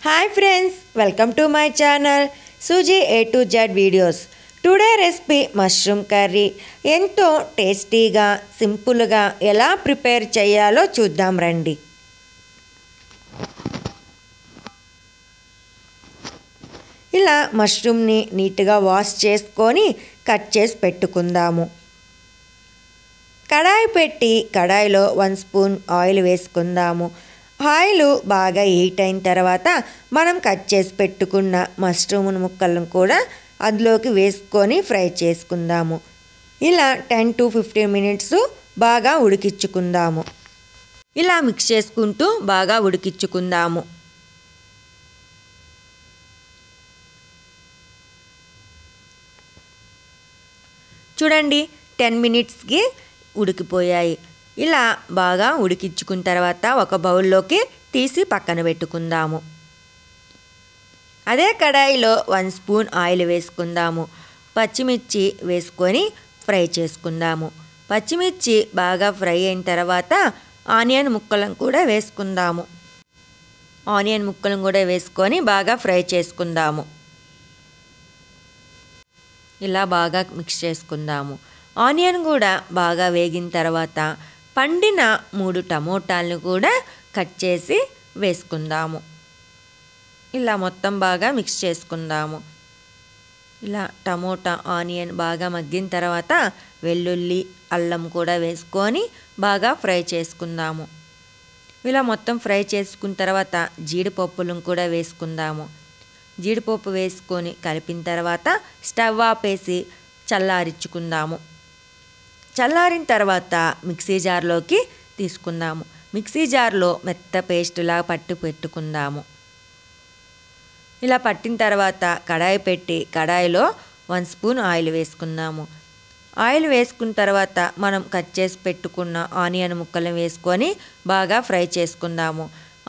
Hi friends, welcome to my channel Suji A to Z videos. Today recipe mushroom curry. ఎంతో టేస్టీగా సింపుల్గా ఎలా prepare చేయాలో చూద్దాం రండి. ఇలా మష్రూమ్ని నీట్గా వాష్ చేసుకొని కట్ చేసి పెట్టుకుందాము. కడాయి పెట్టి కడాయిలో 1 స్పూన్ ఆయిల్ వేసుకుందాము. ఆయిల్ బాగా హీట్ అయిన తర్వాత మనం కట్ చేసి పెట్టుకున్న మష్రూమ్ ముక్కలను కూడా అందులోకి వేసుకొని ఫ్రై చేసుకుందాము. ఇలా 10 to 15 మినిట్స్ బాగా ఉడికించుకుందాము. ఇలా మిక్స్ చేసుకుంటూ బాగా ఉడికించుకుందాము. చూడండి 10 మినిట్స్కి ఉడికిపోయాయి. ఇలా బాగా ఉడికించుకున్న తర్వాత ఒక బౌల్లోకి తీసి పక్కన పెట్టుకుందాము. అదే కడాయిలో 1 స్పూన్ ఆయిల్ వేసుకుందాము. పచ్చిమిర్చి వేసుకొని ఫ్రై చేసుకుందాము. పచ్చిమిర్చి బాగా ఫ్రై అయిన తర్వాత ఆనియన్ ముక్కలను కూడా వేసుకుందాము. ఆనియన్ ముక్కలను కూడా వేసుకొని బాగా ఫ్రై చేసుకుందాము. ఇలా బాగా మిక్స్ చేసుకుందాము. ఆనియన్ కూడా బాగా వేగిన తర్వాత పండిన 3 టమోటాలను కూడా కట్ చేసి వేసుకుందాము. ఇలా మొత్తం బాగా మిక్స్ చేసుకుందాము. ఇలా టమోటా ఆనియన్ బాగా మగ్గిన తర్వాత వెల్లుల్లి అల్లం కూడా వేసుకొని బాగా ఫ్రై చేసుకుందాము. ఇలా మొత్తం ఫ్రై చేసుకున్న తర్వాత జీడిపప్పులను కూడా వేసుకుందాము. జీడిపప్పు వేసుకొని కలిపిన తర్వాత స్టవ్ ఆపేసి చల్లారించుకుందాము. చల్లారిన తర్వాత మిక్సీ జార్లోకి తీసుకుందాము. మిక్సీ జార్లో మెత్త పేస్టులా పట్టి పెట్టుకుందాము. ఇలా పట్టిన తర్వాత కడాయి పెట్టి కడాయిలో 1 స్పూన్ ఆయిల్ వేసుకుందాము. ఆయిల్ వేసుకున్న తర్వాత మనం కట్ చేసి పెట్టుకున్న ఆనియన్ ముక్కలను వేసుకొని బాగా ఫ్రై చేసుకుందాము.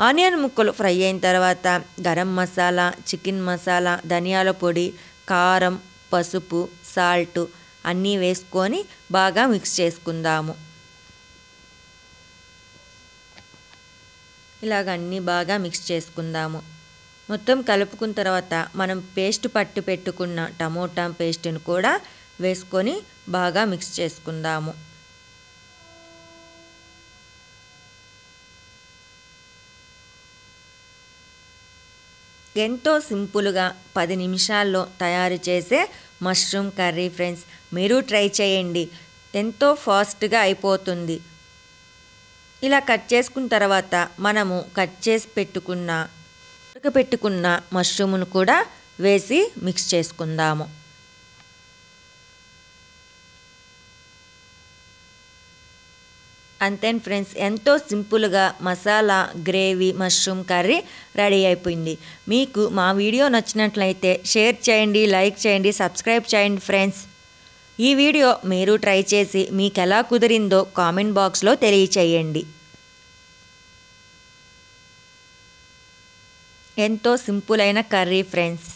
ఆనియన్ ముక్కలు ఫ్రై అయిన తర్వాత గరం మసాలా, చికెన్ మసాలా, ధనియాల పొడి, కారం, పసుపు, సాల్ట్ అన్నీ వేసుకొని బాగా మిక్స్ చేసుకుందాము. ఇలాగ అన్నీ బాగా మిక్స్ చేసుకుందాము. మొత్తం కలుపుకున్న తర్వాత మనం పేస్ట్ పట్టి పెట్టుకున్న టమోటా పేస్ట్ని కూడా వేసుకొని బాగా మిక్స్ చేసుకుందాము. ఎంతో సింపుల్గా 10 నిమిషాల్లో తయారు చేసే మష్రూమ్ కర్రీ ఫ్రెండ్స్, మీరు ట్రై చేయండి. ఎంతో ఫాస్ట్గా అయిపోతుంది. ఇలా కట్ చేసుకున్న తర్వాత మనము కట్ చేసి ఉడకపెట్టుకున్న మష్రూమ్ను కూడా వేసి మిక్స్ చేసుకుందాము. అంతే ఫ్రెండ్స్, ఎంతో సింపుల్గా masala gravy mushroom curry ready అయిపోయింది. మీకు మా వీడియో నచ్చినట్లయితే షేర్ చేయండి, లైక్ చేయండి, సబ్స్క్రైబ్ చేయండి ఫ్రెండ్స్. ఈ వీడియో మీరు ట్రై చేసి మీకు ఎలా కుదిరిందో కామెంట్ బాక్స్లో తెలియచేయండి. ఎంతో సింపుల్ అయిన కర్రీ ఫ్రెండ్స్.